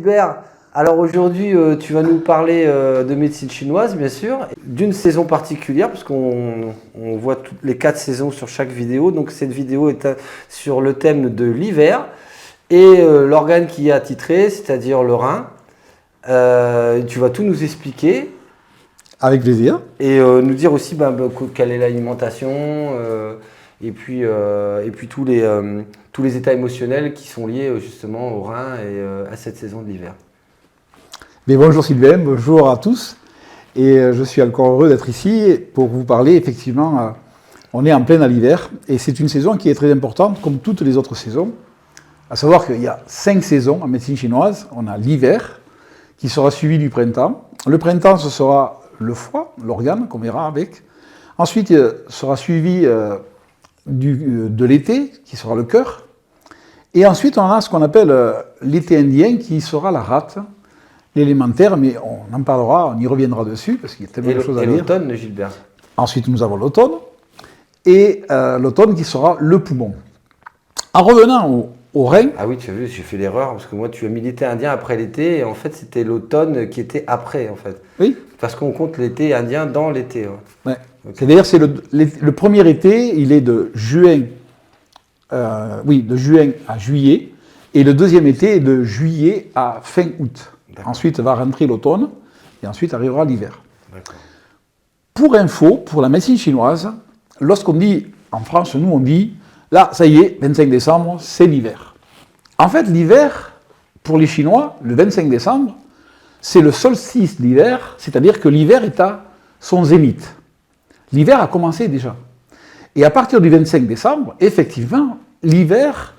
Gilbert, alors aujourd'hui tu vas nous parler de médecine chinoise bien sûr, d'une saison particulière parce qu'on voit toutes les 4 saisons sur chaque vidéo, donc cette vidéo est sur le thème de l'hiver et l'organe qui est attitré, c'est-à-dire le rein. Tu vas tout nous expliquer. Avec plaisir. Et nous dire aussi quelle est l'alimentation et puis tous les états émotionnels qui sont liés justement au rein et à cette saison de l'hiver. Mais bonjour Sylvain, bonjour à tous. Et je suis encore heureux d'être ici pour vous parler. Effectivement, on est en plein à l'hiver et c'est une saison qui est très importante comme toutes les autres saisons. À savoir qu'il y a 5 saisons en médecine chinoise. On a l'hiver qui sera suivi du printemps. Le printemps, ce sera le foie, l'organe qu'on verra avec. Ensuite, sera suivi de l'été, qui sera le cœur. Et ensuite, on a ce qu'on appelle l'été indien, qui sera la rate, l'élémentaire, mais on en parlera, on y reviendra dessus, parce qu'il y a tellement de choses à dire. Et l'automne, Gilbert. Ensuite, nous avons l'automne, et l'automne qui sera le poumon. En revenant au rein... Ah oui, tu as vu, j'ai fait l'erreur, parce que moi, tu as mis l'été indien après l'été, et en fait, c'était l'automne qui était après, en fait. Oui. Parce qu'on compte l'été indien dans l'été. Ouais. Ouais. Okay. C'est-à-dire, c'est le premier été, il est de juin à juillet, et le deuxième été est de juillet à fin août. Ensuite va rentrer l'automne, et ensuite arrivera l'hiver. Pour info, pour la médecine chinoise, lorsqu'on dit, en France, nous on dit, là, ça y est, 25 décembre, c'est l'hiver. En fait, l'hiver, pour les Chinois, le 25 décembre, c'est le solstice d'hiver, c'est-à-dire que l'hiver est à son zénith. L'hiver a commencé déjà. Et à partir du 25 décembre, effectivement, l'hiver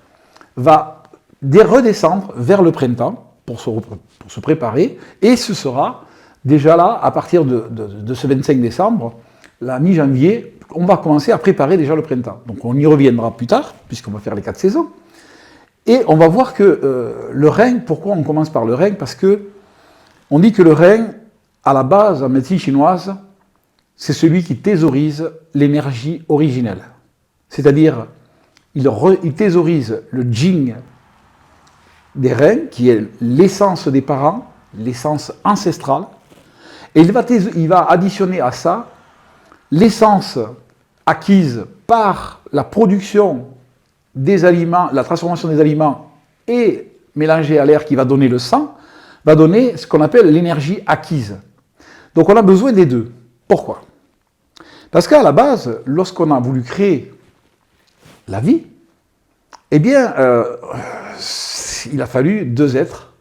va redescendre vers le printemps pour se préparer, et ce sera déjà là, à partir de ce 25 décembre, la mi-janvier, on va commencer à préparer déjà le printemps. Donc on y reviendra plus tard, puisqu'on va faire les 4 saisons. Et on va voir que le rein, pourquoi on commence par le rein? Parce que on dit que le rein, à la base, en médecine chinoise, c'est celui qui thésaurise l'énergie originelle. C'est-à-dire, il thésaurise le jing des reins, qui est l'essence des parents, l'essence ancestrale, et il va additionner à ça l'essence acquise par la production des aliments, la transformation des aliments, et mélangée à l'air qui va donner le sang, va donner ce qu'on appelle l'énergie acquise. Donc on a besoin des deux. Pourquoi? Parce qu'à la base, lorsqu'on a voulu créer la vie, eh bien, il a fallu 2 êtres.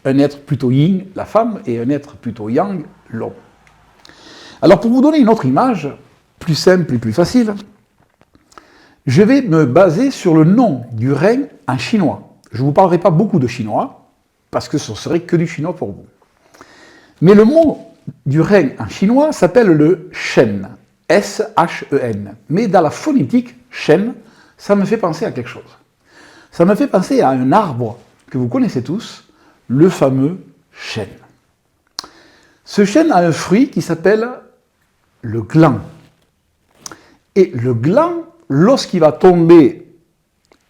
Un être plutôt yin, la femme, et un être plutôt yang, l'homme. Alors pour vous donner une autre image, plus simple et plus facile, je vais me baser sur le nom du rein en chinois. Je ne vous parlerai pas beaucoup de chinois, parce que ce serait que du chinois pour vous. Mais le mot du rein en chinois s'appelle le shen, S-H-E-N. Mais dans la phonétique, shen, ça me fait penser à quelque chose. Ça me fait penser à un arbre que vous connaissez tous, le fameux chêne. Ce chêne a un fruit qui s'appelle le gland. Et le gland, lorsqu'il va tomber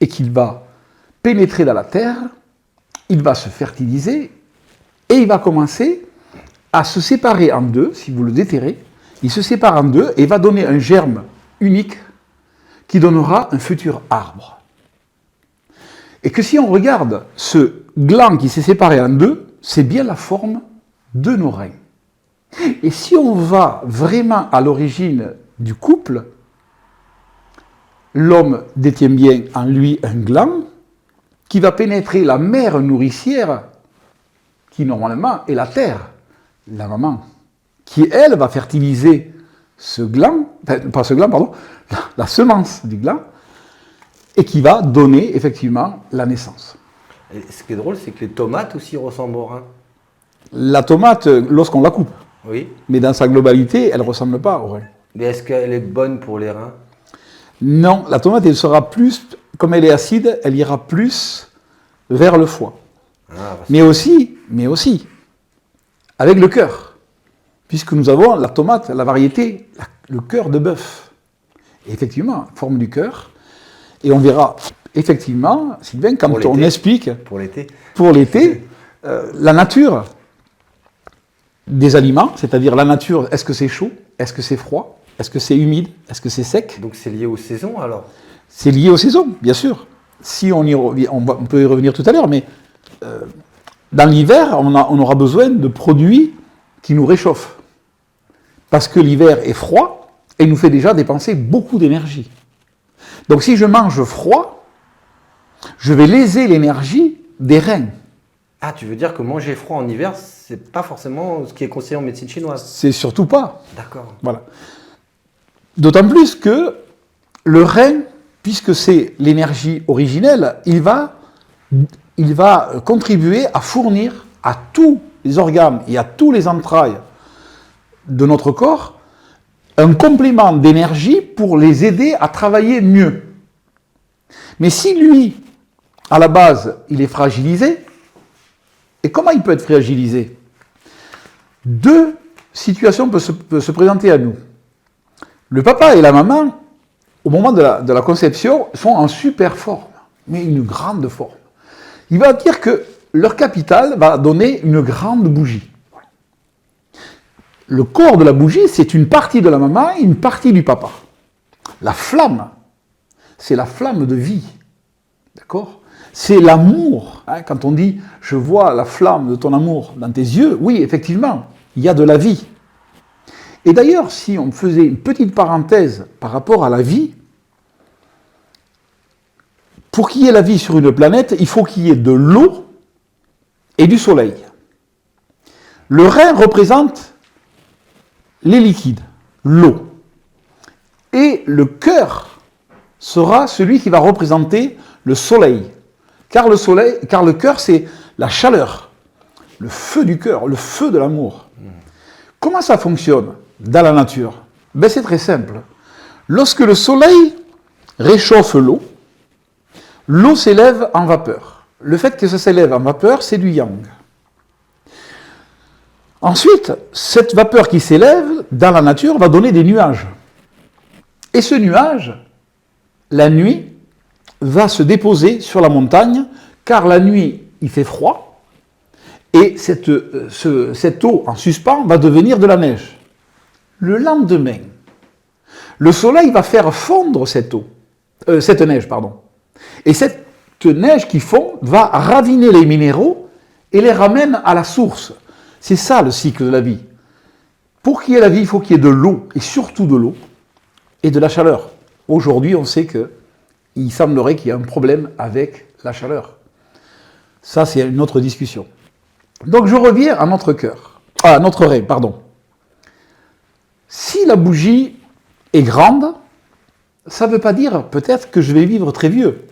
et qu'il va pénétrer dans la terre, il va se fertiliser et il va commencer à se séparer en deux, si vous le déterrez, il se sépare en deux et va donner un germe unique qui donnera un futur arbre. Et que si on regarde ce gland qui s'est séparé en deux, c'est bien la forme de nos reins. Et si on va vraiment à l'origine du couple, l'homme détient bien en lui un gland qui va pénétrer la mère nourricière, qui normalement est la terre, la maman, qui elle va fertiliser ce gland, la semence du gland, et qui va donner effectivement la naissance. Et ce qui est drôle, c'est que les tomates aussi ressemblent au rein. La tomate, lorsqu'on la coupe, oui. Mais dans sa globalité, elle ne ressemble pas au rein. Mais est-ce qu'elle est bonne pour les reins? Non, la tomate, elle sera plus, comme elle est acide, elle ira plus vers le foie. Ah, mais aussi, avec le cœur, puisque nous avons la tomate, la variété, le cœur de bœuf. Et effectivement, forme du cœur. Et on verra effectivement, Sylvain, quand on explique pour l'été, la nature des aliments, c'est-à-dire la nature, est-ce que c'est chaud, est-ce que c'est froid, est-ce que c'est humide, est-ce que c'est sec? Donc c'est lié aux saisons alors? C'est lié aux saisons, bien sûr. Si on peut y revenir tout à l'heure, mais dans l'hiver, on aura besoin de produits qui nous réchauffent. Parce que l'hiver est froid et nous fait déjà dépenser beaucoup d'énergie. Donc si je mange froid, je vais léser l'énergie des reins. Ah, tu veux dire que manger froid en hiver, c'est pas forcément ce qui est conseillé en médecine chinoise? C'est surtout pas. D'accord. Voilà. D'autant plus que le rein, puisque c'est l'énergie originelle, il va contribuer à fournir à tous les organes et à tous les entrailles de notre corps un complément d'énergie pour les aider à travailler mieux. Mais si lui, à la base, il est fragilisé, et comment il peut être fragilisé? Deux situations peuvent se présenter à nous. Le papa et la maman, au moment de la conception, sont en super forme, mais une grande forme. Il va dire que leur capital va donner une grande bougie. Le corps de la bougie, c'est une partie de la maman et une partie du papa. La flamme, c'est la flamme de vie. D'accord? C'est l'amour. Hein, quand on dit « je vois la flamme de ton amour dans tes yeux », oui, effectivement, il y a de la vie. Et d'ailleurs, si on faisait une petite parenthèse par rapport à la vie, pour qu'il y ait la vie sur une planète, il faut qu'il y ait de l'eau et du soleil. Le rein représente les liquides, l'eau. Et le cœur sera celui qui va représenter le soleil. Car le cœur, c'est la chaleur, le feu du cœur, le feu de l'amour. Comment ça fonctionne dans la nature? Ben, c'est très simple. Lorsque le soleil réchauffe l'eau, l'eau s'élève en vapeur. Le fait que ça s'élève en vapeur, c'est du yang. Ensuite, cette vapeur qui s'élève dans la nature va donner des nuages. Et ce nuage, la nuit, va se déposer sur la montagne, car la nuit, il fait froid, et cette eau en suspens va devenir de la neige. Le lendemain, le soleil va faire fondre cette neige. Et cette neige qui fond va raviner les minéraux et les ramène à la source. C'est ça le cycle de la vie. Pour qu'il y ait la vie, il faut qu'il y ait de l'eau, et surtout de l'eau, et de la chaleur. Aujourd'hui, on sait qu'il semblerait qu'il y ait un problème avec la chaleur. Ça, c'est une autre discussion. Donc je reviens à notre cœur, à notre rein, pardon. Si la bougie est grande, ça ne veut pas dire peut-être que je vais vivre très vieux.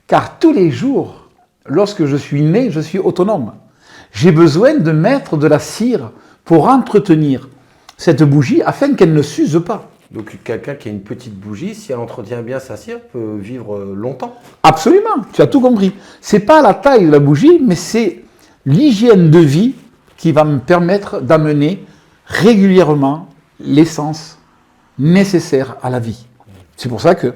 Car tous les jours, lorsque je suis né, je suis autonome. J'ai besoin de mettre de la cire pour entretenir cette bougie afin qu'elle ne s'use pas. Donc quelqu'un qui a une petite bougie, si elle entretient bien sa cire, peut vivre longtemps. Absolument, tu as tout compris. Ce n'est pas la taille de la bougie, mais c'est l'hygiène de vie qui va me permettre d'amener régulièrement l'essence nécessaire à la vie. C'est pour ça que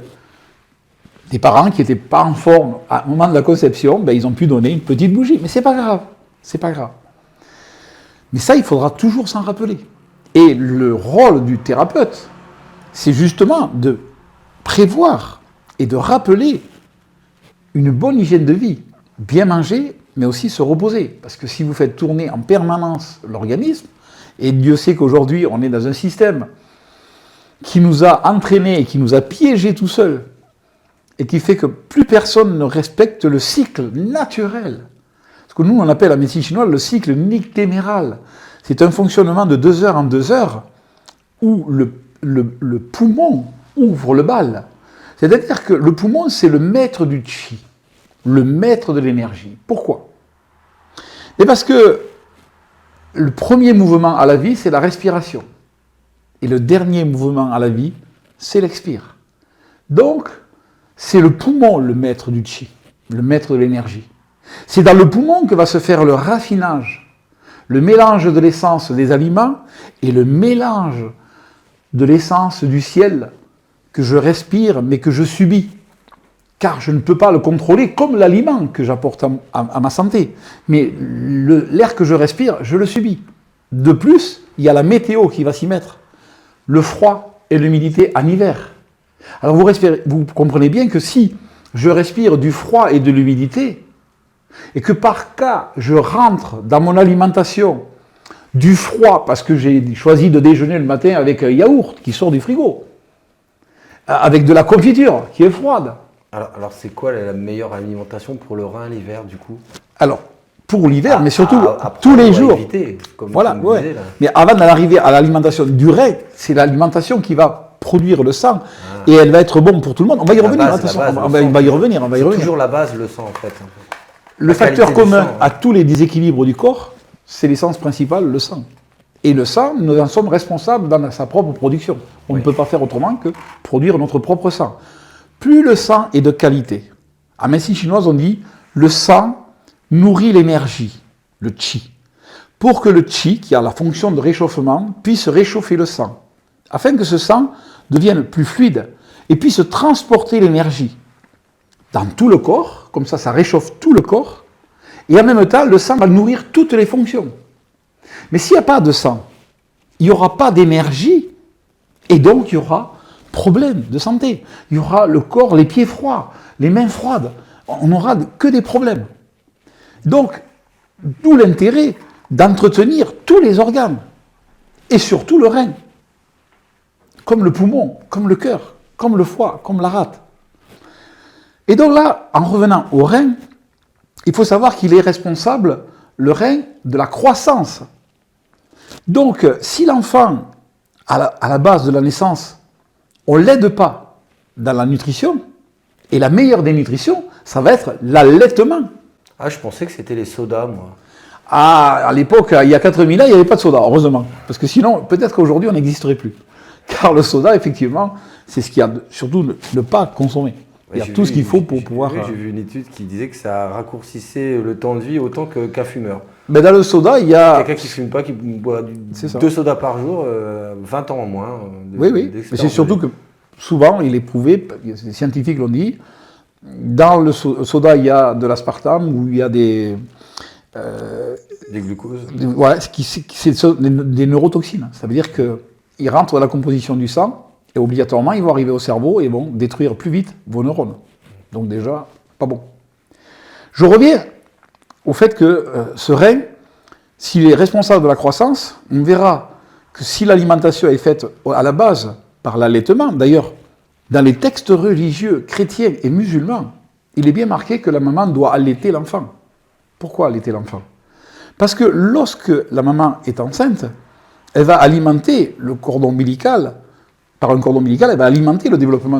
des parents qui n'étaient pas en forme au moment de la conception, ben, ils ont pu donner une petite bougie. Mais c'est pas grave, c'est pas grave. Mais ça, il faudra toujours s'en rappeler. Et le rôle du thérapeute, c'est justement de prévoir et de rappeler une bonne hygiène de vie. Bien manger, mais aussi se reposer. Parce que si vous faites tourner en permanence l'organisme, et Dieu sait qu'aujourd'hui, on est dans un système qui nous a entraînés et qui nous a piégés tout seuls, et qui fait que plus personne ne respecte le cycle naturel. Ce que nous, on appelle en médecine chinoise le cycle nictéméral. C'est un fonctionnement de 2 heures en 2 heures où le poumon ouvre le bal. C'est-à-dire que le poumon, c'est le maître du qi, le maître de l'énergie. Pourquoi? Et parce que le premier mouvement à la vie, c'est la respiration. Et le dernier mouvement à la vie, c'est l'expire. Donc, c'est le poumon le maître du qi, le maître de l'énergie. C'est dans le poumon que va se faire le raffinage, le mélange de l'essence des aliments et le mélange de l'essence du ciel que je respire mais que je subis. car je ne peux pas le contrôler comme l'aliment que j'apporte à ma santé. Mais l'air que je respire, je le subis. De plus, il y a la météo qui va s'y mettre. Le froid et l'humidité en hiver. Alors vous comprenez bien que si je respire du froid et de l'humidité, et que par cas je rentre dans mon alimentation du froid parce que j'ai choisi de déjeuner le matin avec un yaourt qui sort du frigo, avec de la confiture qui est froide. Alors c'est quoi la meilleure alimentation pour le rein l'hiver du coup? Alors, pour l'hiver, mais surtout après, tous les jours. Éviter, Voilà, comme ouais. disais, là. Mais avant d'arriver à l'alimentation du rein, c'est l'alimentation qui va produire le sang et elle va être bonne pour tout le monde. On va y revenir, attention, on va y revenir. C'est toujours la base, le sang en fait. Le facteur commun à tous les déséquilibres du corps, c'est l'essence principale, le sang. Et le sang, nous en sommes responsables dans sa propre production. On ne peut pas faire autrement que produire notre propre sang. Plus le sang est de qualité. En médecine chinoise, on dit le sang nourrit l'énergie, le qi, pour que le qi, qui a la fonction de réchauffement, puisse réchauffer le sang, afin que ce sang devienne plus fluide et puisse transporter l'énergie dans tout le corps, comme ça réchauffe tout le corps, et en même temps, le sang va nourrir toutes les fonctions. Mais s'il n'y a pas de sang, il n'y aura pas d'énergie, et donc il y aura problème de santé. Il y aura le corps, les pieds froids, les mains froides. On n'aura que des problèmes. Donc, d'où l'intérêt d'entretenir tous les organes, et surtout le rein, comme le poumon, comme le cœur, comme le foie, comme la rate. Et donc là, en revenant au rein, il faut savoir qu'il est responsable, le rein, de la croissance. Donc, si l'enfant, à la base de la naissance, on ne l'aide pas dans la nutrition, et la meilleure des nutritions, ça va être l'allaitement. Ah, je pensais que c'était les sodas, moi. Ah, à l'époque, il y a 4000 ans, il n'y avait pas de soda, heureusement. Parce que sinon, peut-être qu'aujourd'hui, on n'existerait plus. Car le soda, effectivement, c'est ce qu'il y a, surtout ne pas consommer. Il y a tout ce qu'il faut pour pouvoir... J'ai vu une étude qui disait que ça raccourcissait le temps de vie autant qu'un fumeur. Mais dans le soda, il y a... Quelqu'un qui ne fume pas, qui boit 2 sodas par jour, 20 ans en moins. Oui. Mais c'est surtout que souvent, il est prouvé, les scientifiques l'ont dit, dans le soda, il y a de l'aspartame, où il y a des glucoses. C'est des neurotoxines. Ça veut dire qu'ils rentrent dans la composition du sang, et obligatoirement, ils vont arriver au cerveau et vont détruire plus vite vos neurones. Donc déjà, pas bon. Je reviens au fait que ce rein, s'il est responsable de la croissance, on verra que si l'alimentation est faite à la base par l'allaitement, d'ailleurs, dans les textes religieux chrétiens et musulmans, il est bien marqué que la maman doit allaiter l'enfant. Pourquoi allaiter l'enfant? Parce que lorsque la maman est enceinte, elle va alimenter le cordon ombilical. Par un cordon ombilical, elle va alimenter le développement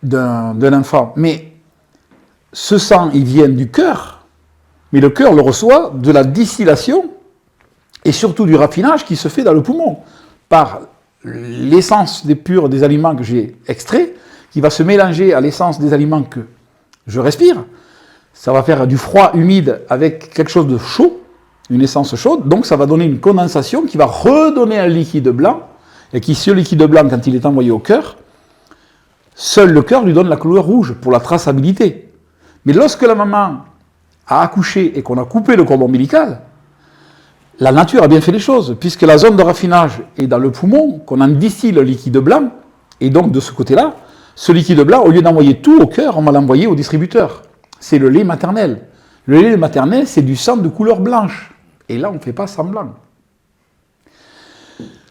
d'un enfant. Mais ce sang, il vient du cœur, mais le cœur le reçoit de la distillation et surtout du raffinage qui se fait dans le poumon, par l'essence pure des aliments que j'ai extraits, qui va se mélanger à l'essence des aliments que je respire. Ça va faire du froid humide avec quelque chose de chaud, une essence chaude, donc ça va donner une condensation qui va redonner un liquide blanc, et qui, ce liquide blanc, quand il est envoyé au cœur, seul le cœur lui donne la couleur rouge pour la traçabilité. Mais lorsque la maman a accouché et qu'on a coupé le cordon ombilical, la nature a bien fait les choses, puisque la zone de raffinage est dans le poumon, qu'on en distille le liquide blanc, et donc de ce côté-là, ce liquide blanc, au lieu d'envoyer tout au cœur, on va l'envoyer au distributeur. C'est le lait maternel. Le lait maternel, c'est du sang de couleur blanche. Et là, on ne fait pas semblant.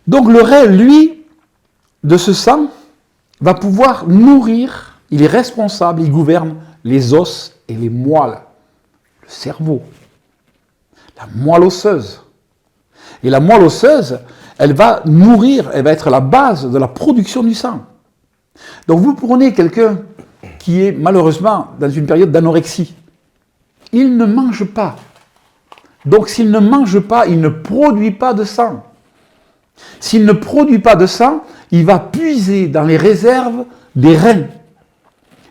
Donc le rein, lui, de ce sang, va pouvoir nourrir, il est responsable, il gouverne les os et les moelles, le cerveau, la moelle osseuse. Et la moelle osseuse, elle va nourrir, elle va être la base de la production du sang. Donc vous prenez quelqu'un qui est malheureusement dans une période d'anorexie. Il ne mange pas. Donc s'il ne mange pas, il ne produit pas de sang. S'il ne produit pas de sang, il va puiser dans les réserves des reins.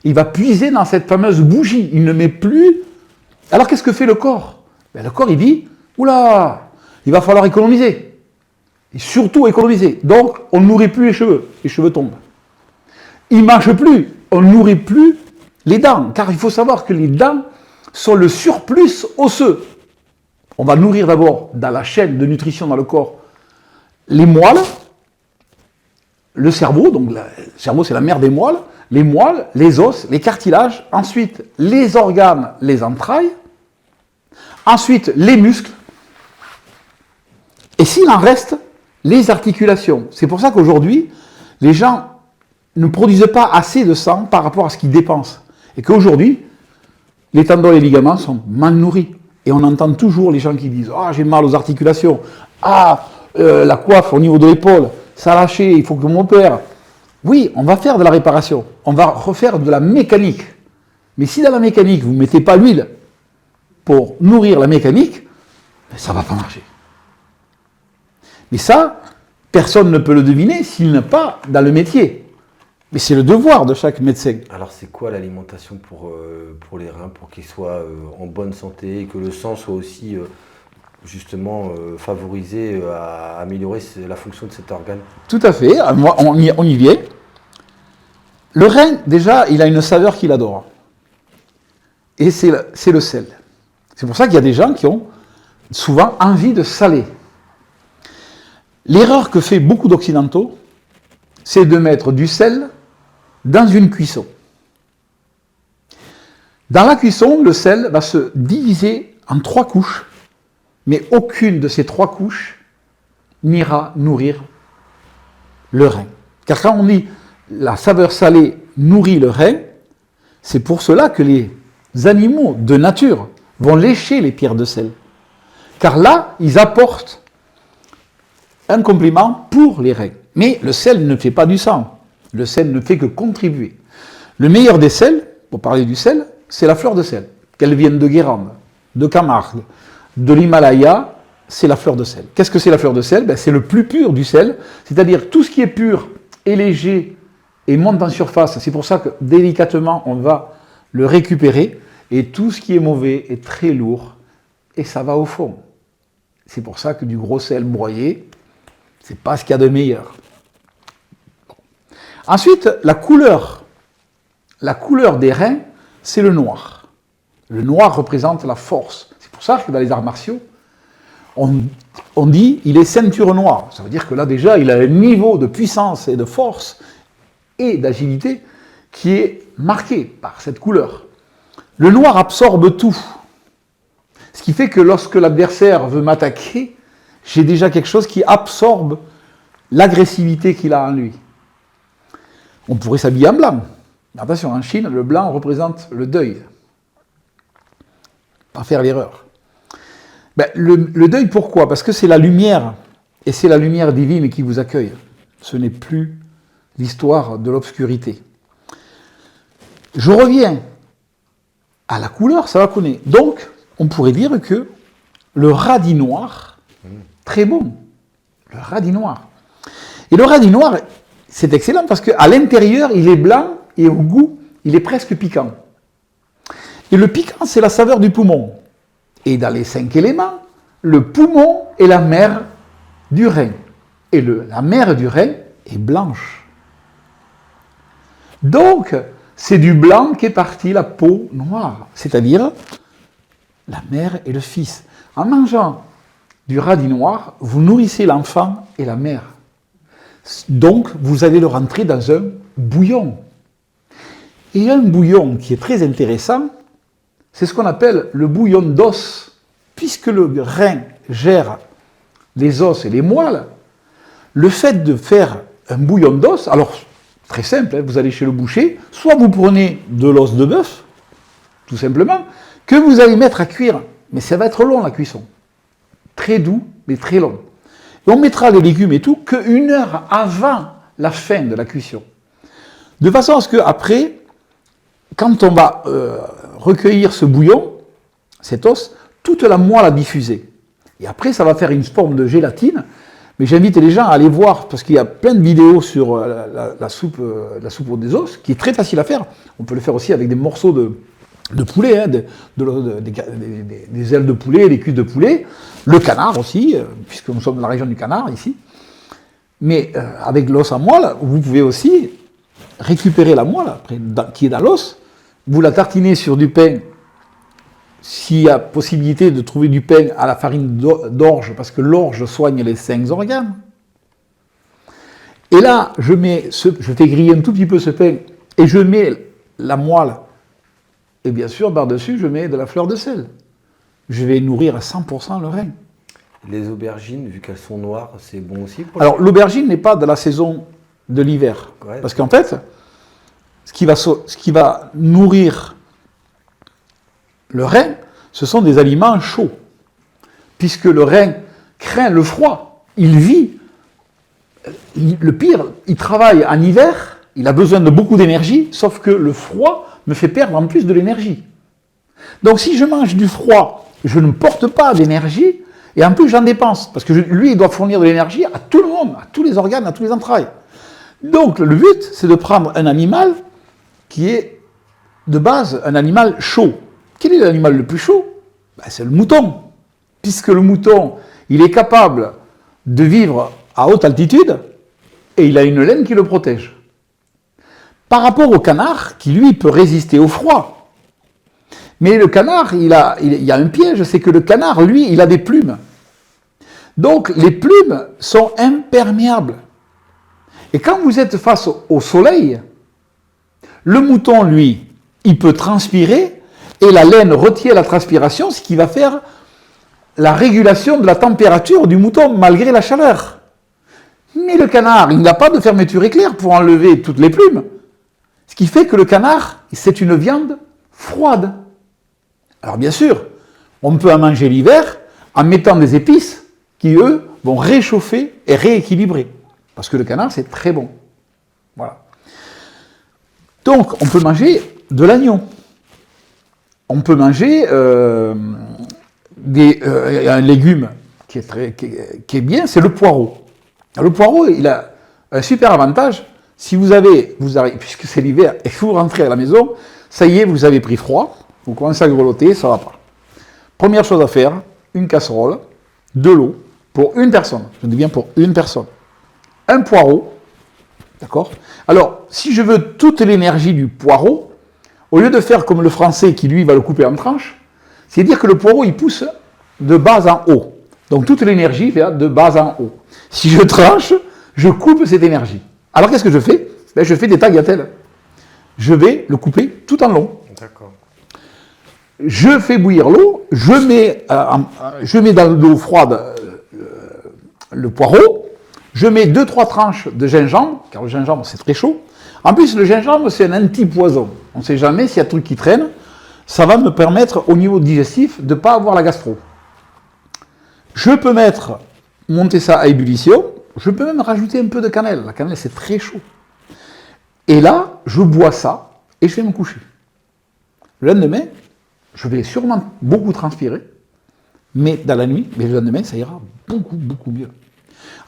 Il va puiser dans cette fameuse bougie. Il ne met plus... Alors qu'est-ce que fait le corps? Le corps, il dit, oula, il va falloir économiser. Et surtout économiser. Donc, on ne nourrit plus les cheveux. Les cheveux tombent. Il ne mange plus. on ne nourrit plus les dents, car il faut savoir que les dents sont le surplus osseux. On va nourrir d'abord, dans la chaîne de nutrition dans le corps, les moelles, le cerveau, donc le cerveau c'est la mère des moelles, les os, les cartilages, ensuite les organes, les entrailles, ensuite les muscles, et s'il en reste, les articulations. C'est pour ça qu'aujourd'hui, les gens ne produisent pas assez de sang par rapport à ce qu'ils dépensent. Et qu'aujourd'hui, les tendons et les ligaments sont mal nourris. Et on entend toujours les gens qui disent « Ah, j'ai mal aux articulations. Ah, la coiffe au niveau de l'épaule, ça a lâché, il faut que m'opère. » Oui, on va faire de la réparation. On va refaire de la mécanique. Mais si dans la mécanique, vous ne mettez pas l'huile pour nourrir la mécanique, ça ne va pas marcher. Mais ça, personne ne peut le deviner s'il n'est pas dans le métier. Mais c'est le devoir de chaque médecin. Alors c'est quoi l'alimentation pour les reins, pour qu'ils soient en bonne santé et que le sang soit aussi justement favorisé à améliorer la fonction de cet organe? Tout à fait, on y vient. Le rein, déjà, il a une saveur qu'il adore. Et c'est le sel. C'est pour ça qu'il y a des gens qui ont souvent envie de saler. L'erreur que fait beaucoup d'occidentaux, c'est de mettre du sel dans une cuisson. Dans la cuisson, le sel va se diviser en 3 couches, mais aucune de ces 3 couches n'ira nourrir le rein. Car quand on dit la saveur salée nourrit le rein, c'est pour cela que les animaux de nature vont lécher les pierres de sel. Car là, ils apportent un complément pour les reins. Mais le sel ne fait pas du sang. Le sel ne fait que contribuer. Le meilleur des sels, pour parler du sel, c'est la fleur de sel. Qu'elle vienne de Guérande, de Camargue, de l'Himalaya, c'est la fleur de sel. Qu'est-ce que c'est la fleur de sel? C'est le plus pur du sel, c'est-à-dire tout ce qui est pur et léger et monte en surface. C'est pour ça que délicatement, on va le récupérer. Et tout ce qui est mauvais est très lourd et ça va au fond. C'est pour ça que du gros sel broyé, c'est pas ce qu'il y a de meilleur. Ensuite, la couleur. La couleur des reins, c'est le noir. Le noir représente la force. C'est pour ça que dans les arts martiaux, on dit il est ceinture noire. Ça veut dire que là déjà, il a un niveau de puissance et de force et d'agilité qui est marqué par cette couleur. Le noir absorbe tout. Ce qui fait que lorsque l'adversaire veut m'attaquer, j'ai déjà quelque chose qui absorbe l'agressivité qu'il a en lui. On pourrait s'habiller en blanc. Attention, en Chine, le blanc représente le deuil. Pas faire l'erreur. Le deuil, pourquoi? Parce que c'est la lumière, et c'est la lumière divine qui vous accueille. Ce n'est plus l'histoire de l'obscurité. Je reviens à la couleur, ça va connaître. Donc, on pourrait dire que le radis noir, très bon. Le radis noir. Et le radis noir, c'est excellent parce qu'à l'intérieur, il est blanc et au goût, il est presque piquant. Et le piquant, c'est la saveur du poumon. Et dans les 5 éléments, le poumon est la mère du rein. Et la mère du rein est blanche. Donc, c'est du blanc qu'est partie la peau noire. C'est-à-dire la mère et le fils. En mangeant du radis noir, vous nourrissez l'enfant et la mère. Donc, vous allez le rentrer dans un bouillon. Et un bouillon qui est très intéressant, c'est ce qu'on appelle le bouillon d'os. Puisque le rein gère les os et les moelles, le fait de faire un bouillon d'os, alors très simple, vous allez chez le boucher, soit vous prenez de l'os de bœuf, tout simplement, que vous allez mettre à cuire. Mais ça va être long la cuisson. Très doux, mais très long. Et on mettra les légumes et tout qu'1 heure avant la fin de la cuisson. De façon à ce qu'après, quand on va recueillir ce bouillon, cet os, toute la moelle a diffusé. Et après, ça va faire une forme de gélatine. Mais j'invite les gens à aller voir, parce qu'il y a plein de vidéos sur la soupe des os, qui est très facile à faire. On peut le faire aussi avec des morceaux de poulet, hein, des ailes de poulet, des cuisses de poulet, le canard aussi, puisque nous sommes dans la région du canard ici. Mais avec l'os à moelle, vous pouvez aussi récupérer la moelle après, qui est dans l'os, vous la tartinez sur du pain, s'il y a possibilité de trouver du pain à la farine d'orge, parce que l'orge soigne les 5 organes. Et là, je fais griller un tout petit peu ce pain, et je mets la moelle, et bien sûr, par-dessus, je mets de la fleur de sel. Je vais nourrir à 100% le rein. Les aubergines, vu qu'elles sont noires, c'est bon aussi pour Alors, l'aubergine n'est pas de la saison de l'hiver. Ouais. Parce qu'en fait, ce qui va nourrir le rein, ce sont des aliments chauds. Puisque le rein craint le froid. Il vit. Le pire, il travaille en hiver, il a besoin de beaucoup d'énergie, sauf que le froid me fait perdre en plus de l'énergie. Donc si je mange du froid, je ne porte pas d'énergie, et en plus j'en dépense, parce que lui, il doit fournir de l'énergie à tout le monde, à tous les organes, à tous les entrailles. Donc le but, c'est de prendre un animal qui est de base un animal chaud. Quel est l'animal le plus chaud? C'est le mouton. Puisque le mouton, il est capable de vivre à haute altitude, et il a une laine qui le protège. Par rapport au canard, qui lui peut résister au froid. Mais le canard, il y a un piège, c'est que le canard, lui, il a des plumes. Donc les plumes sont imperméables. Et quand vous êtes face au soleil, le mouton, lui, il peut transpirer, et la laine retient la transpiration, ce qui va faire la régulation de la température du mouton malgré la chaleur. Mais le canard, il n'a pas de fermeture éclair pour enlever toutes les plumes. Ce qui fait que le canard, c'est une viande froide. Alors bien sûr, on peut en manger l'hiver en mettant des épices qui, eux, vont réchauffer et rééquilibrer. Parce que le canard, c'est très bon. Voilà. Donc, on peut manger de l'agneau. On peut manger un légume qui est bien, c'est le poireau. Alors, le poireau, il a un super avantage. Si vous arrivez, puisque c'est l'hiver, et que vous rentrez à la maison, ça y est, vous avez pris froid, vous commencez à grelotter, ça ne va pas. Première chose à faire, une casserole, de l'eau, pour une personne. Je dis bien pour une personne. Un poireau, d'accord? Alors, si je veux toute l'énergie du poireau, au lieu de faire comme le français qui, lui, va le couper en tranches, c'est dire que le poireau, il pousse de bas en haut. Donc, toute l'énergie vient de bas en haut. Si je tranche, je coupe cette énergie. Alors, qu'est-ce que je fais? Je fais des tagliatelles. Je vais le couper tout en long. D'accord. Je fais bouillir l'eau, je mets dans l'eau froide le poireau, je mets 2-3 tranches de gingembre, car le gingembre c'est très chaud. En plus, le gingembre c'est un anti-poison. On ne sait jamais s'il y a un truc qui traîne. Ça va me permettre au niveau digestif de ne pas avoir la gastro. Je peux monter ça à ébullition, je peux même rajouter un peu de cannelle. La cannelle c'est très chaud. Et là, je bois ça et je vais me coucher. Le lendemain, je vais sûrement beaucoup transpirer, mais dans la nuit, mais le lendemain, ça ira beaucoup, beaucoup mieux.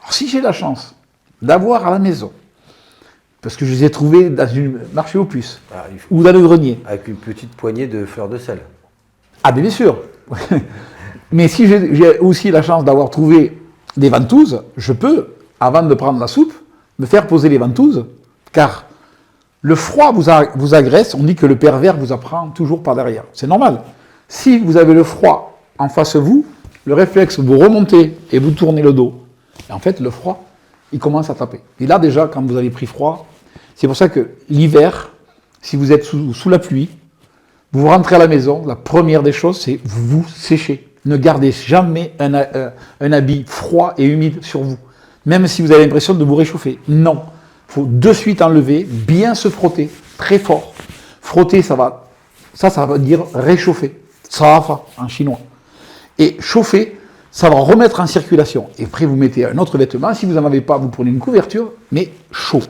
Alors, si j'ai la chance d'avoir à la maison, parce que je les ai trouvés dans une marché aux puces, ou dans le grenier. Avec une petite poignée de fleurs de sel. Ah, bien sûr. Mais si j'ai aussi la chance d'avoir trouvé des ventouses, je peux, avant de prendre la soupe, me faire poser les ventouses, car le froid vous agresse, on dit que le pervers vous apprend toujours par derrière. C'est normal. Si vous avez le froid en face de vous, le réflexe, vous remontez et vous tournez le dos. Et en fait, le froid, il commence à taper. Et là, déjà, quand vous avez pris froid, c'est pour ça que l'hiver, si vous êtes sous la pluie, vous rentrez à la maison, la première des choses, c'est vous sécher. Ne gardez jamais un habit froid et humide sur vous. Même si vous avez l'impression de vous réchauffer. Non. Il faut de suite enlever, bien se frotter, très fort. Frotter, ça va dire réchauffer. Safa en chinois. Et chauffer, ça va remettre en circulation. Et après, vous mettez un autre vêtement. Si vous n'en avez pas, vous prenez une couverture, mais chaud.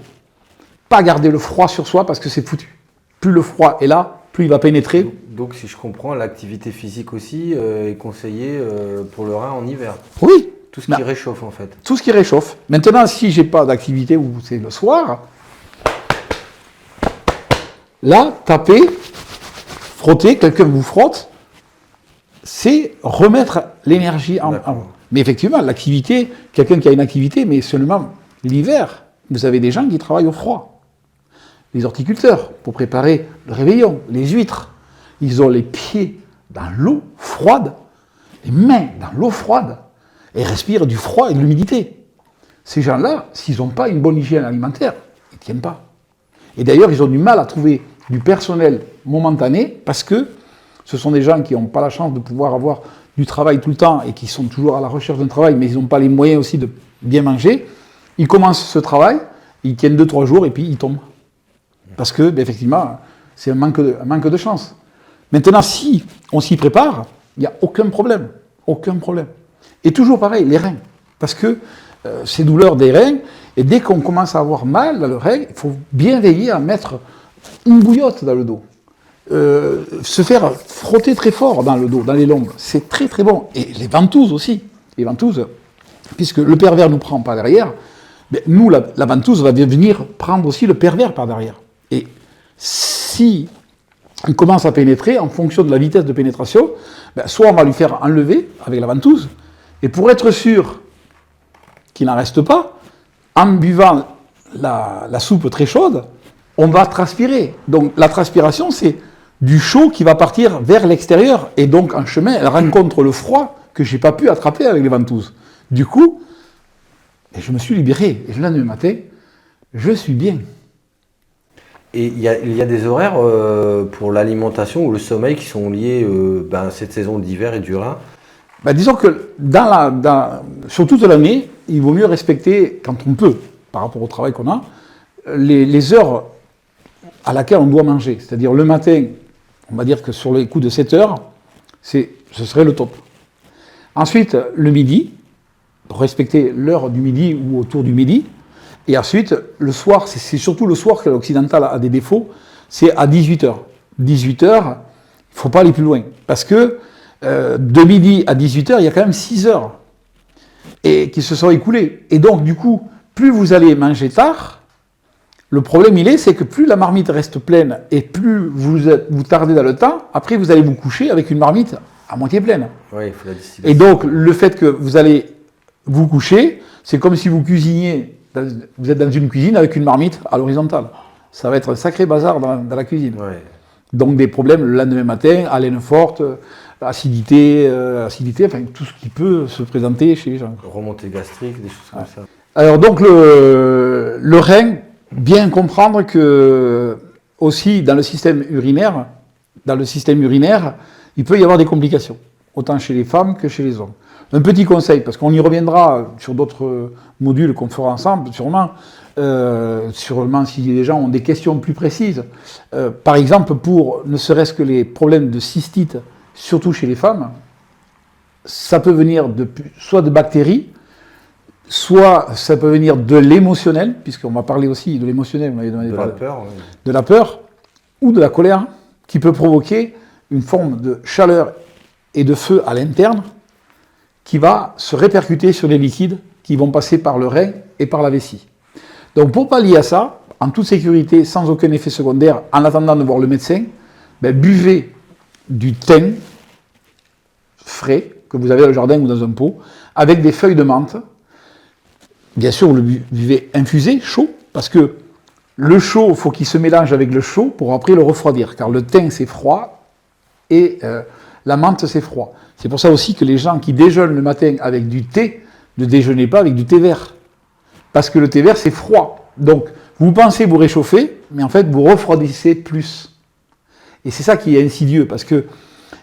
Pas garder le froid sur soi parce que c'est foutu. Plus le froid est là, plus il va pénétrer. Donc, si je comprends, l'activité physique aussi est conseillée pour le rein en hiver. Oui. Tout ce qui réchauffe, en fait. Tout ce qui réchauffe. Maintenant, si je n'ai pas d'activité ou c'est le soir, là, taper, frotter, quelqu'un vous frotte, c'est remettre l'énergie en vous. Mais effectivement, l'activité, quelqu'un qui a une activité, mais seulement l'hiver, vous avez des gens qui travaillent au froid. les horticulteurs pour préparer le réveillon, les huîtres. Ils ont les pieds dans l'eau froide, les mains dans l'eau froide, et respirent du froid et de l'humidité. Ces gens-là, s'ils n'ont pas une bonne hygiène alimentaire, ils ne tiennent pas. Et d'ailleurs, ils ont du mal à trouver du personnel momentané parce que ce sont des gens qui n'ont pas la chance de pouvoir avoir du travail tout le temps et qui sont toujours à la recherche d'un travail, mais ils n'ont pas les moyens aussi de bien manger. Ils commencent ce travail, ils tiennent 2-3 jours et puis ils tombent. Parce que, effectivement, c'est un manque de chance. Maintenant, si on s'y prépare, il n'y a aucun problème. Aucun problème. Et toujours pareil, les reins. Parce que ces douleurs des reins, et dès qu'on commence à avoir mal dans le rein, il faut bien veiller à mettre une bouillotte dans le dos. Se faire frotter très fort dans le dos, dans les lombes, c'est très très bon. Et les ventouses aussi. Les ventouses, puisque le pervers nous prend par derrière, mais nous, la ventouse va venir prendre aussi le pervers par derrière. Et si on commence à pénétrer, en fonction de la vitesse de pénétration, soit on va lui faire enlever avec la ventouse, et pour être sûr qu'il n'en reste pas, en buvant la soupe très chaude, on va transpirer. Donc la transpiration, c'est du chaud qui va partir vers l'extérieur, et donc en chemin, elle rencontre le froid que je n'ai pas pu attraper avec les ventouses. Du coup, je me suis libéré, et le lendemain matin, je suis bien. Et il y a des horaires pour l'alimentation ou le sommeil qui sont liés à cette saison d'hiver et du rein. Disons que sur toute l'année, il vaut mieux respecter, quand on peut, par rapport au travail qu'on a, les heures à laquelle on doit manger. C'est-à-dire le matin, on va dire que sur les coups de 7 heures, ce serait le top. Ensuite, le midi, pour respecter l'heure du midi ou autour du midi. Et ensuite, le soir, c'est surtout le soir que l'occidental a des défauts, c'est à 18h. 18h, il ne faut pas aller plus loin. Parce que de midi à 18h, il y a quand même 6 heures et qui se sont écoulées. Et donc, du coup, plus vous allez manger tard, le problème, c'est que plus la marmite reste pleine et plus vous tardez dans le temps, après, vous allez vous coucher avec une marmite à moitié pleine. Oui, il faut la distiller. Et donc, le fait que vous allez vous coucher, c'est comme si vous cuisiniez. Vous êtes dans une cuisine avec une marmite à l'horizontale. Ça va être un sacré bazar dans la cuisine. Ouais. Donc des problèmes le lendemain matin, haleine forte, acidité, enfin tout ce qui peut se présenter chez les gens. Remontée gastrique, des choses comme ça. Alors donc le rein, bien comprendre que aussi dans le système urinaire, il peut y avoir des complications, autant chez les femmes que chez les hommes. Un petit conseil, parce qu'on y reviendra sur d'autres modules qu'on fera ensemble, sûrement si les gens ont des questions plus précises. Par exemple, pour ne serait-ce que les problèmes de cystite, surtout chez les femmes, ça peut venir soit de bactéries, soit ça peut venir de l'émotionnel, puisqu'on va parler aussi de l'émotionnel, de la peur, oui. De la peur, ou de la colère, qui peut provoquer une forme de chaleur et de feu à l'interne, qui va se répercuter sur les liquides qui vont passer par le rein et par la vessie. Donc pour pallier à ça, en toute sécurité, sans aucun effet secondaire, en attendant de voir le médecin, buvez du thym frais, que vous avez dans le jardin ou dans un pot, avec des feuilles de menthe. Bien sûr, vous le buvez infusé, chaud, parce que le chaud, il faut qu'il se mélange avec le chaud pour après le refroidir, car le thym c'est froid et la menthe c'est froid. C'est pour ça aussi que les gens qui déjeunent le matin avec du thé, ne déjeunez pas avec du thé vert. Parce que le thé vert, c'est froid. Donc, vous pensez vous réchauffer, mais en fait, vous refroidissez plus. Et c'est ça qui est insidieux, parce que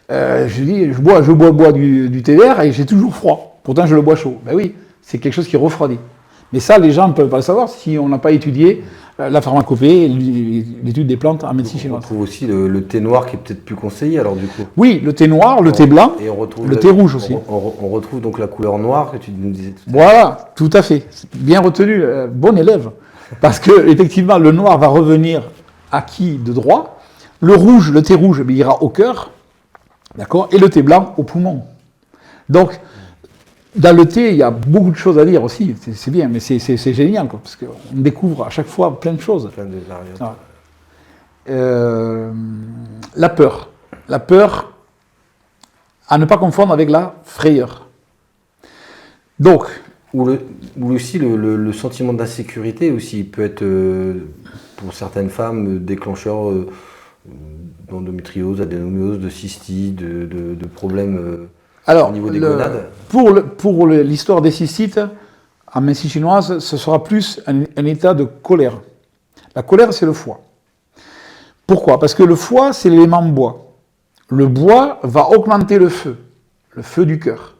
je bois du thé vert et j'ai toujours froid. Pourtant, je le bois chaud. Ben oui, c'est quelque chose qui refroidit. Mais ça, les gens ne peuvent pas le savoir si on n'a pas étudié la pharmacopée, l'étude des plantes en médecine chinoise. On trouve aussi le thé noir qui est peut-être plus conseillé alors du coup. Oui, le thé noir, le thé blanc, et on retrouve le thé rouge aussi. On retrouve donc la couleur noire que tu nous disais tout à l'heure. Voilà, tout à fait. Bien retenu, bon élève. Parce que effectivement, le noir va revenir acquis de droit. Le rouge, le thé rouge, il ira au cœur, d'accord, et le thé blanc au poumon. Donc, dans le thé, il y a beaucoup de choses à dire aussi, c'est bien, mais c'est génial, quoi, parce qu'on découvre à chaque fois plein de choses. Plein de variantes. La peur à ne pas confondre avec la frayeur. Donc, Ou aussi le sentiment d'insécurité aussi peut être, pour certaines femmes, déclencheur d'endométriose, adénomiose, de cystite, de problèmes au niveau des gonades. Pour l'histoire des cystites, en médecine chinoise, ce sera plus un état de colère. La colère, c'est le foie. Pourquoi? Parce que le foie, c'est l'élément bois. Le bois va augmenter le feu du cœur.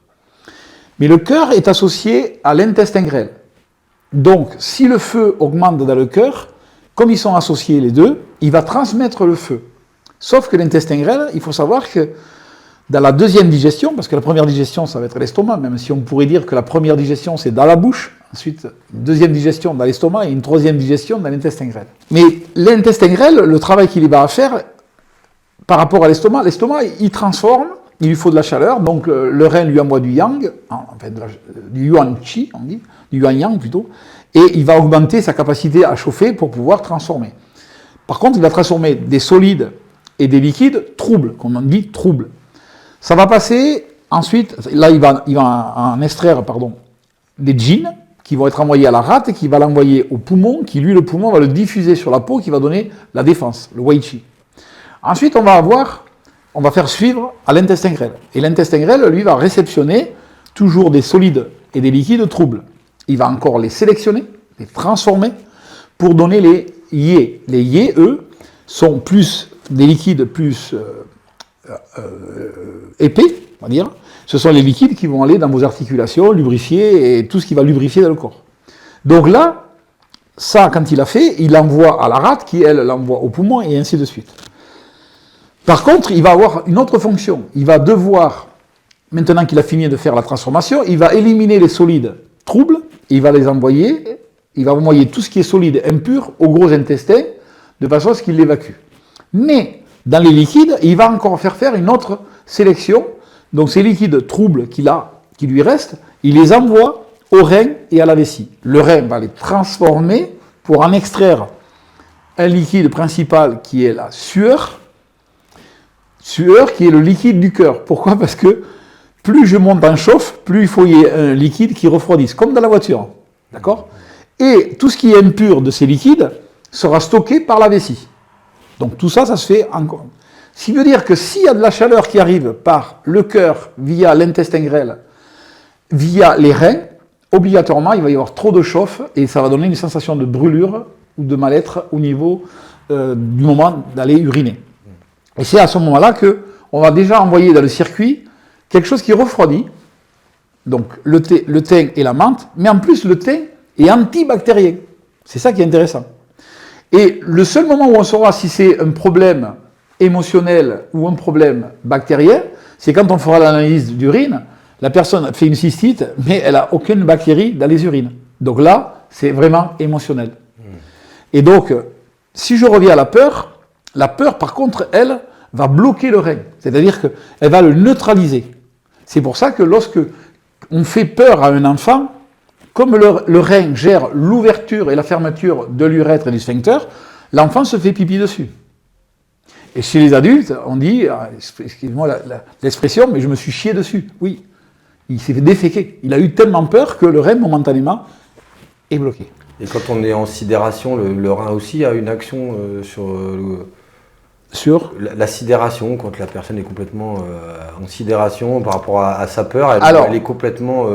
Mais le cœur est associé à l'intestin grêle. Donc, si le feu augmente dans le cœur, comme ils sont associés les deux, il va transmettre le feu. Sauf que l'intestin grêle, il faut savoir que dans la deuxième digestion, parce que la première digestion, ça va être l'estomac, même si on pourrait dire que la première digestion, c'est dans la bouche, ensuite, une deuxième digestion dans l'estomac et une troisième digestion dans l'intestin grêle. Mais l'intestin grêle, le travail qu'il va faire par rapport à l'estomac, il transforme, il lui faut de la chaleur, donc le rein lui envoie du yang, enfin du yuan qi, on dit, du yuan yang plutôt, et il va augmenter sa capacité à chauffer pour pouvoir transformer. Par contre, il va transformer des solides et des liquides troubles, comme on dit troubles. Ça va passer, ensuite, là il va en extraire des gènes qui vont être envoyés à la rate et qui va l'envoyer au poumon, qui lui, le poumon, va le diffuser sur la peau, qui va donner la défense, le wei qi. Ensuite, on va faire suivre à l'intestin grêle. Et l'intestin grêle, lui, va réceptionner toujours des solides et des liquides troubles. Il va encore les sélectionner, les transformer, pour donner les yé. Les yé, eux, sont plus des liquides plus épais, on va dire. Ce sont les liquides qui vont aller dans vos articulations, lubrifier et tout ce qui va lubrifier dans le corps. Donc là, ça, quand il a fait, il l'envoie à la rate, qui, elle, l'envoie au poumon, et ainsi de suite. Par contre, il va avoir une autre fonction. Il va devoir, maintenant qu'il a fini de faire la transformation, il va éliminer les solides troubles, il va envoyer tout ce qui est solide impur au gros intestin, de façon à ce qu'il l'évacue. Mais, dans les liquides, il va encore faire une autre sélection. Donc ces liquides troubles qui lui restent, il les envoie au rein et à la vessie. Le rein va les transformer pour en extraire un liquide principal qui est la sueur qui est le liquide du cœur. Pourquoi? Parce que plus je monte en chauffe, plus il faut y ait un liquide qui refroidisse, comme dans la voiture. D'accord? Et tout ce qui est impur de ces liquides sera stocké par la vessie. Donc tout ça, ça se fait encore. Ce qui veut dire que s'il y a de la chaleur qui arrive par le cœur, via l'intestin grêle, via les reins, obligatoirement, il va y avoir trop de chauffe et ça va donner une sensation de brûlure ou de mal-être au niveau du moment d'aller uriner. Et c'est à ce moment-là qu'on va déjà envoyer dans le circuit quelque chose qui refroidit, donc le thym et la menthe, mais en plus le thym est antibactérien. C'est ça qui est intéressant. Et le seul moment où on saura si c'est un problème émotionnel ou un problème bactérien, c'est quand on fera l'analyse d'urine, la personne fait une cystite, mais elle n'a aucune bactérie dans les urines. Donc là, c'est vraiment émotionnel. Et donc, si je reviens à la peur, par contre, elle va bloquer le rein. C'est-à-dire qu'elle va le neutraliser. C'est pour ça que lorsque on fait peur à un enfant, comme le rein gère l'ouverture et la fermeture de l'urètre et du sphincter, l'enfant se fait pipi dessus. Et chez les adultes, on dit, excusez-moi l'expression, mais je me suis chié dessus. Oui, il s'est fait déféquer. Il a eu tellement peur que le rein, momentanément, est bloqué. Et quand on est en sidération, le rein aussi a une action sur la sidération, quand la personne est complètement en sidération par rapport à sa peur, elle est complètement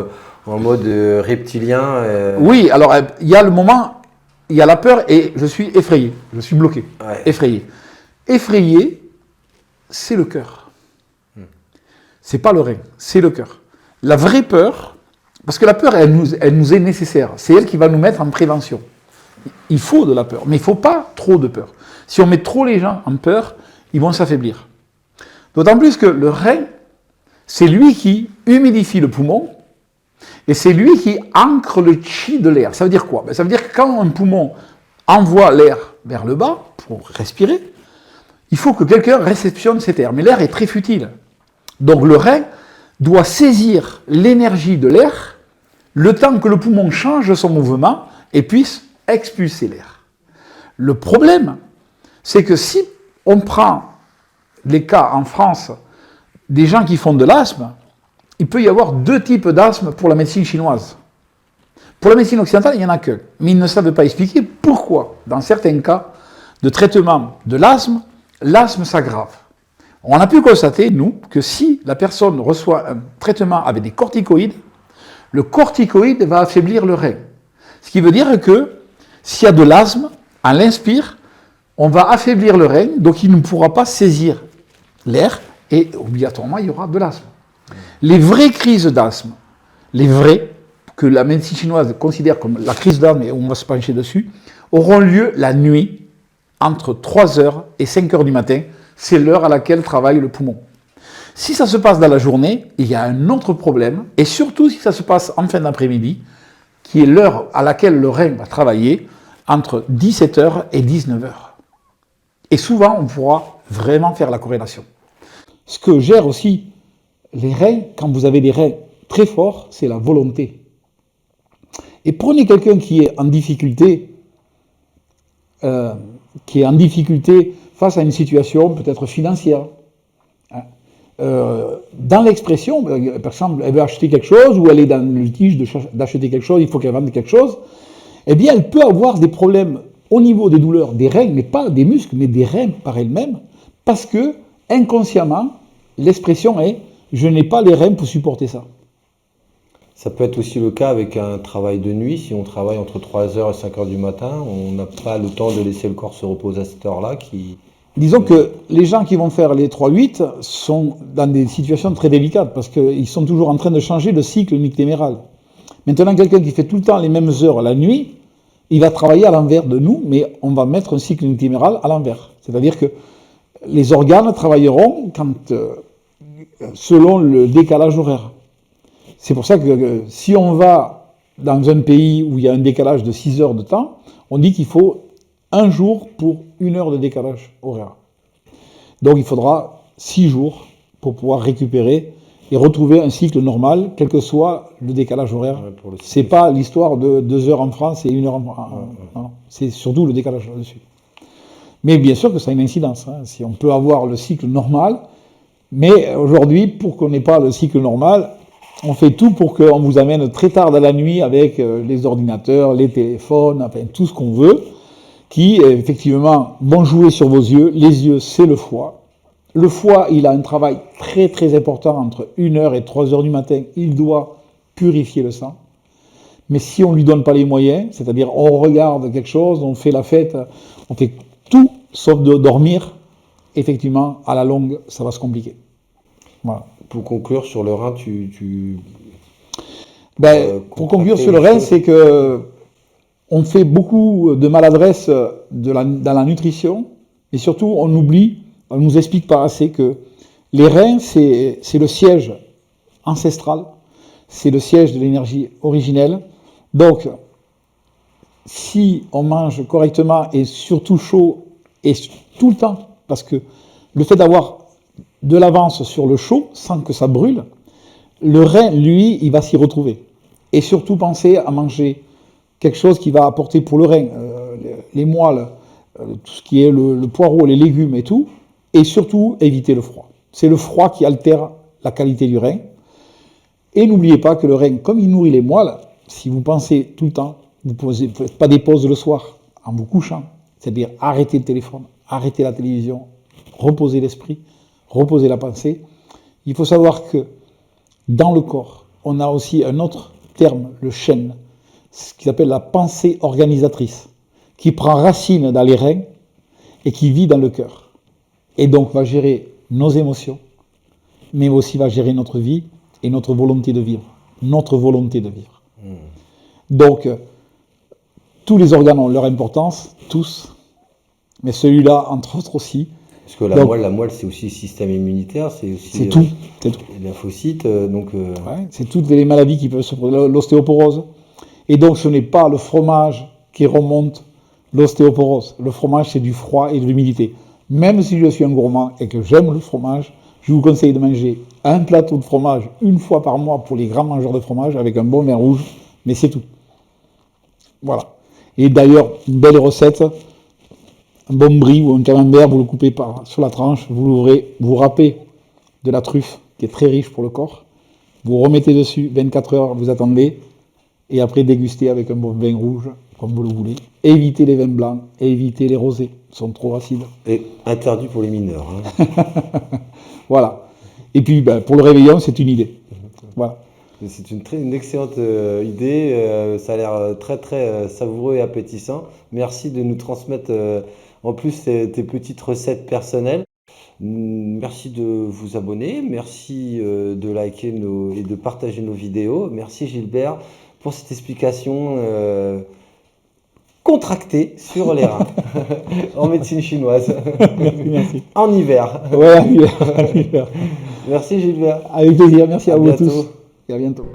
en mode reptilien. Oui, alors il y a le moment, il y a la peur et je suis effrayé, je suis bloqué, effrayé. Effrayé, c'est le cœur. C'est pas le rein, c'est le cœur. La vraie peur, parce que la peur, elle nous est nécessaire, c'est elle qui va nous mettre en prévention. Il faut de la peur, mais il ne faut pas trop de peur. Si on met trop les gens en peur, ils vont s'affaiblir. D'autant plus que le rein, c'est lui qui humidifie le poumon et c'est lui qui ancre le chi de l'air. Ça veut dire quoi? Ça veut dire que quand un poumon envoie l'air vers le bas pour respirer, il faut que quelqu'un réceptionne cet air. Mais l'air est très futile. Donc le rein doit saisir l'énergie de l'air le temps que le poumon change son mouvement et puisse expulser l'air. Le problème, c'est que si on prend les cas en France des gens qui font de l'asthme, il peut y avoir deux types d'asthme pour la médecine chinoise. Pour la médecine occidentale, il n'y en a qu'un. Mais ils ne savent pas expliquer pourquoi, dans certains cas de traitement de l'asthme s'aggrave. On a pu constater, nous, que si la personne reçoit un traitement avec des corticoïdes, le corticoïde va affaiblir le rein. Ce qui veut dire que s'il y a de l'asthme, on l'inspire, on va affaiblir le rein, donc il ne pourra pas saisir l'air, et obligatoirement, il y aura de l'asthme. Les vraies crises d'asthme, les vraies, que la médecine chinoise considère comme la crise d'asthme, et on va se pencher dessus, auront lieu la nuit, entre 3h et 5h du matin. C'est l'heure à laquelle travaille le poumon. Si ça se passe dans la journée, il y a un autre problème, et surtout si ça se passe en fin d'après-midi, qui est l'heure à laquelle le rein va travailler, entre 17h et 19h. Et souvent, on pourra vraiment faire la corrélation. Ce que gère aussi les reins, quand vous avez des reins très forts, c'est la volonté. Et prenez quelqu'un qui est en difficulté, face à une situation peut-être financière. Dans l'expression, par exemple, elle veut acheter quelque chose, ou elle est dans le litige d'acheter quelque chose, il faut qu'elle vende quelque chose, eh bien, elle peut avoir des problèmes au niveau des douleurs des reins, mais pas des muscles, mais des reins par elle-même, parce que, inconsciemment, l'expression est « je n'ai pas les reins pour supporter ça ». Ça peut être aussi le cas avec un travail de nuit. Si on travaille entre 3h et 5h du matin, on n'a pas le temps de laisser le corps se reposer à cette heure-là. Disons que les gens qui vont faire les 3-8 sont dans des situations très délicates parce qu'ils sont toujours en train de changer le cycle nictéméral. Maintenant, quelqu'un qui fait tout le temps les mêmes heures la nuit, il va travailler à l'envers de nous, mais on va mettre un cycle nictéméral à l'envers. C'est-à-dire que les organes travailleront selon le décalage horaire. C'est pour ça que si on va dans un pays où il y a un décalage de 6 heures de temps, on dit qu'il faut un jour pour 1 heure de décalage horaire. Donc il faudra 6 jours pour pouvoir récupérer et retrouver un cycle normal, quel que soit le décalage horaire. Ouais, c'est pas l'histoire de 2 heures en France et 1 heure en France. Non, c'est surtout le décalage là-dessus. Mais bien sûr que ça a une incidence. Si on peut avoir le cycle normal, mais aujourd'hui, pour qu'on n'ait pas le cycle normal, on fait tout pour qu'on vous amène très tard dans la nuit avec les ordinateurs, les téléphones, enfin tout ce qu'on veut, qui effectivement vont jouer sur vos yeux. Les yeux, c'est le foie. Le foie, il a un travail très très important entre 1h et 3h du matin. Il doit purifier le sang. Mais si on ne lui donne pas les moyens, c'est-à-dire on regarde quelque chose, on fait la fête, on fait tout sauf de dormir, effectivement, à la longue, ça va se compliquer. Voilà. Pour conclure sur le rein, pour conclure sur le rein, c'est que on fait beaucoup de maladresse dans la nutrition, et surtout on nous explique pas assez que les reins, c'est le siège ancestral, c'est le siège de l'énergie originelle. Donc, si on mange correctement et surtout chaud et tout le temps, parce que le fait d'avoir de l'avance sur le chaud, sans que ça brûle, le rein, lui, il va s'y retrouver. Et surtout, pensez à manger quelque chose qui va apporter pour le rein, les moelles, tout ce qui est le poireau, les légumes et tout, et surtout, éviter le froid. C'est le froid qui altère la qualité du rein. Et n'oubliez pas que le rein, comme il nourrit les moelles, si vous pensez tout le temps, vous ne faites pas des pauses le soir, en vous couchant, c'est-à-dire arrêtez le téléphone, arrêtez la télévision, reposez l'esprit, reposer la pensée. Il faut savoir que dans le corps, on a aussi un autre terme, le chêne, ce qui s'appelle la pensée organisatrice, qui prend racine dans les reins et qui vit dans le cœur. Et donc va gérer nos émotions, mais aussi va gérer notre vie et notre volonté de vivre. Notre volonté de vivre. Donc, tous les organes ont leur importance, tous, mais celui-là, entre autres aussi. Parce que la moelle, c'est aussi le système immunitaire, c'est aussi c'est tout. Les lymphocytes, c'est toutes les maladies qui peuvent se produire, l'ostéoporose. Et donc ce n'est pas le fromage qui remonte l'ostéoporose. Le fromage, c'est du froid et de l'humidité. Même si je suis un gourmand et que j'aime le fromage, je vous conseille de manger un plateau de fromage 1 fois par mois pour les grands mangeurs de fromage avec un bon vin rouge, mais c'est tout. Voilà. Et d'ailleurs, une belle recette, un bon brie ou un camembert, vous le coupez sur la tranche, vous l'ouvrez, vous râpez de la truffe qui est très riche pour le corps, vous remettez dessus 24 heures, vous attendez, et après déguster avec un bon vin rouge, comme vous le voulez. Évitez les vins blancs, évitez les rosés, ils sont trop acides. Et interdit pour les mineurs. Hein. Voilà. Et puis, pour le réveillon, c'est une idée. Voilà. C'est une excellente idée, ça a l'air très très savoureux et appétissant. Merci de nous transmettre en plus tes petites recettes personnelles. Merci de vous abonner, merci de liker et de partager nos vidéos. Merci Gilbert pour cette explication contractée sur les reins en médecine chinoise. Merci. En hiver. Ouais, en hiver. Merci Gilbert. Avec plaisir, merci à vous bientôt. tous. Et à bientôt.